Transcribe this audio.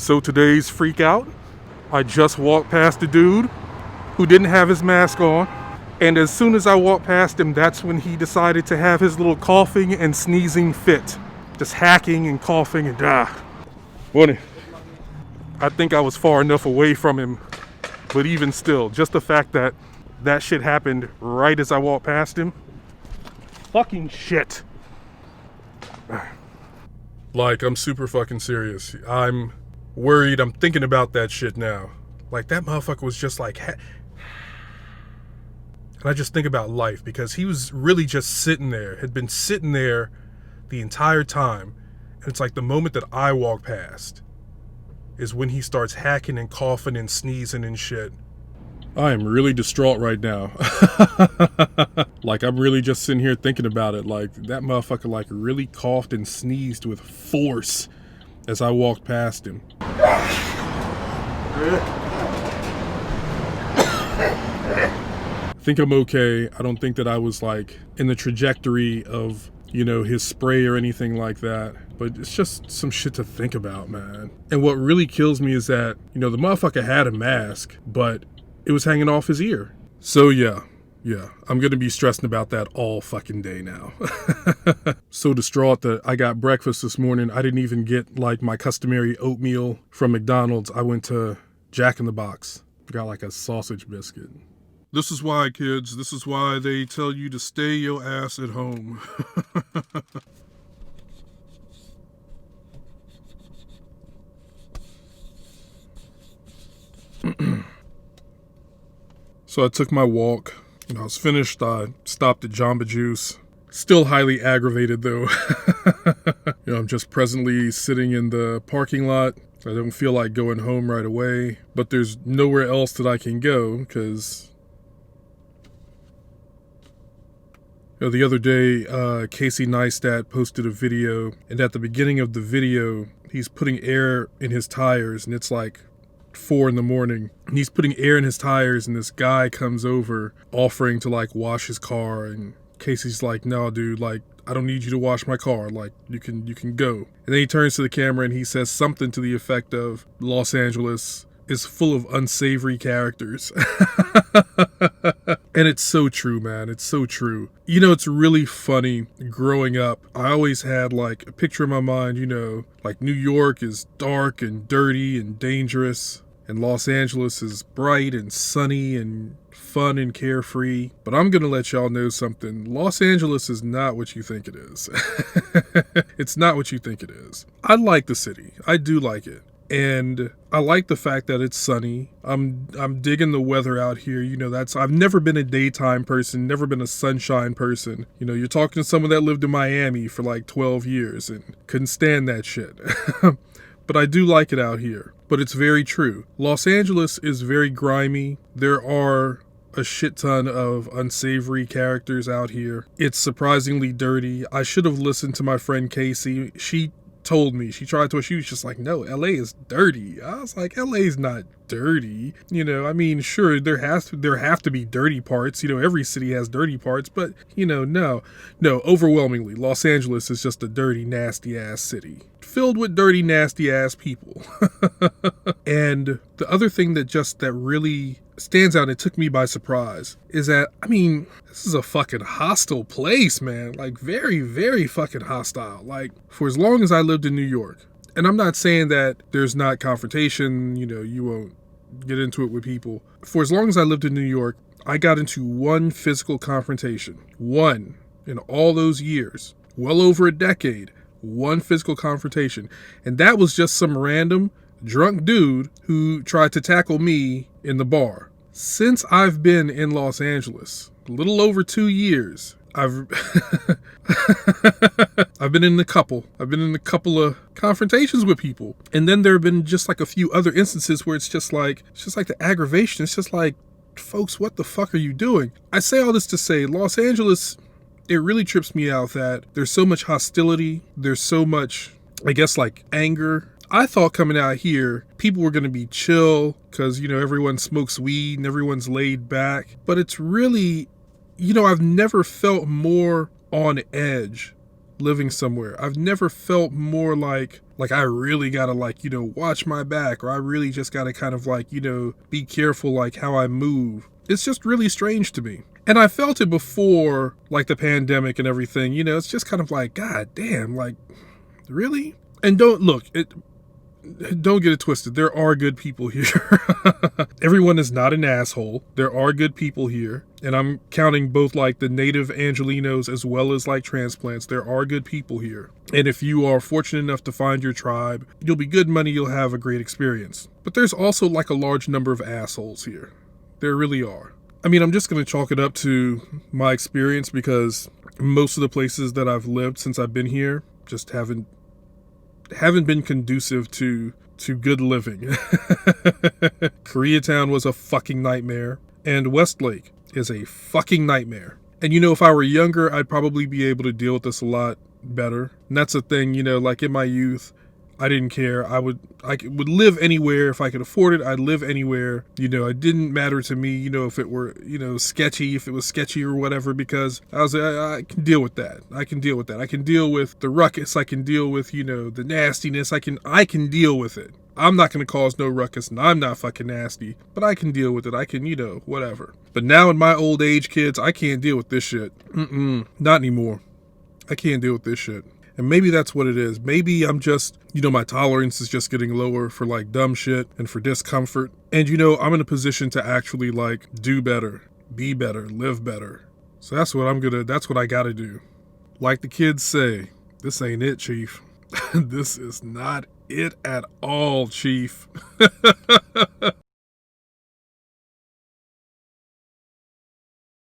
So today's freak out, I just walked past a dude who didn't have his mask on. And as soon as I walked past him, that's when he decided to have his little coughing and sneezing fit. Just hacking and coughing and Funny. I think I was far enough away from him, but even still, just the fact that that shit happened right as I walked past him. Fucking shit. Like, I'm super fucking serious. I'm worried. I'm thinking about that shit now. Like, that motherfucker was just like... And I just think about life, because he was really just sitting there, had been sitting there the entire time. And it's like the moment that I walk past is when he starts hacking and coughing and sneezing and shit. I am really distraught right now. Like, I'm really just sitting here thinking about it. Like, that motherfucker like really coughed and sneezed with force as I walked past him. I think I'm okay. I don't think that I was like in the trajectory of, you know, his spray or anything like that. But it's just some shit to think about, man. And what really kills me is that, you know, the motherfucker had a mask, but it was hanging off his ear. So yeah, I'm gonna be stressing about that all fucking day now. So distraught that I got breakfast this morning. I didn't even get like my customary oatmeal from McDonald's. I went to Jack in the Box. Got like a sausage biscuit. This is why, kids. This is why they tell you to stay your ass at home. So I took my walk. When I was finished, I stopped at Jamba Juice. Still highly aggravated though. You know, I'm just presently sitting in the parking lot. I don't feel like going home right away, but there's nowhere else that I can go because, you know, the other day, Casey Neistat posted a video, and at the beginning of the video, he's putting air in his tires, and it's like 4 in the morning, and he's putting air in his tires, and this guy comes over offering to like wash his car, and Casey's like, no dude, like, I don't need you to wash my car, like, you can go. And then he turns to the camera and he says something to the effect of, Los Angeles is full of unsavory characters. And it's so true, man. It's so true. You know, it's really funny. Growing up, I always had like a picture in my mind, you know, like New York is dark and dirty and dangerous, and Los Angeles is bright and sunny and fun and carefree. But I'm gonna let y'all know something. Los Angeles is not what you think it is. It's not what you think it is. I like the city. I do like it. And I like the fact that it's sunny. I'm digging the weather out here. You know, I've never been a daytime person, never been a sunshine person. You know, you're talking to someone that lived in Miami for like 12 years and couldn't stand that shit. But I do like it out here. But it's very true. Los Angeles is very grimy. There are a shit ton of unsavory characters out here. It's surprisingly dirty. I should have listened to my friend Casey. She told me, she was just like, no, LA is dirty. I was like, LA's not dirty. You know, I mean, sure, there have to be dirty parts. You know, every city has dirty parts, but you know, no, overwhelmingly, Los Angeles is just a dirty, nasty ass city filled with dirty, nasty ass people. And the other thing that really stands out, it took me by surprise, is that, I mean, this is a fucking hostile place, man. Like, very, very fucking hostile. Like, for as long as I lived in New York, and I'm not saying that there's not confrontation, you know, you won't get into it with people. For as long as I lived in New York, I got into one physical confrontation. One in all those years. Well over a decade. One physical confrontation. And that was just some random drunk dude who tried to tackle me in the bar. Since I've been in Los Angeles, a little over 2 years, I've been in a couple of confrontations with people. And then there have been just like a few other instances where it's just like the aggravation. It's just like, folks, what the fuck are you doing? I say all this to say, Los Angeles, it really trips me out that there's so much hostility. There's so much, I guess, like anger. I thought coming out here, people were going to be chill because, you know, everyone smokes weed and everyone's laid back. But it's really, you know, I've never felt more on edge living somewhere. I've never felt more like Like, I really gotta, like, watch my back, or I really just gotta kind of, like, be careful, like, how I move. It's just really strange to me. And I felt it before, like, the pandemic and everything. It's just kind of like, God damn, like, really? And don't get it twisted. There are good people here. Everyone is not an asshole. There are good people here. And I'm counting both like the native Angelinos as well as like transplants. There are good people here. And if you are fortunate enough to find your tribe, you'll be good money. You'll have a great experience. But there's also like a large number of assholes here. There really are. I mean, I'm just going to chalk it up to my experience because most of the places that I've lived since I've been here just haven't been conducive to good living. Koreatown was a fucking nightmare, and Westlake is a fucking nightmare. And if I were younger, I'd probably be able to deal with this a lot better. And that's the thing, like in my youth, I didn't care. I would live anywhere if I could afford it. I'd live anywhere. It didn't matter to me, if it were, sketchy, if it was sketchy or whatever, because I can deal with that. I can deal with that. I can deal with the ruckus. I can deal with, the nastiness. I can deal with it. I'm not going to cause no ruckus, and I'm not fucking nasty, but I can deal with it. I can, whatever. But now in my old age, kids, I can't deal with this shit. Not anymore. I can't deal with this shit. And maybe that's what it is. Maybe I'm just, my tolerance is just getting lower for like dumb shit and for discomfort. And I'm in a position to actually like do better, be better, live better. So that's what I gotta do. Like the kids say, this ain't it, Chief. This is not it at all, Chief.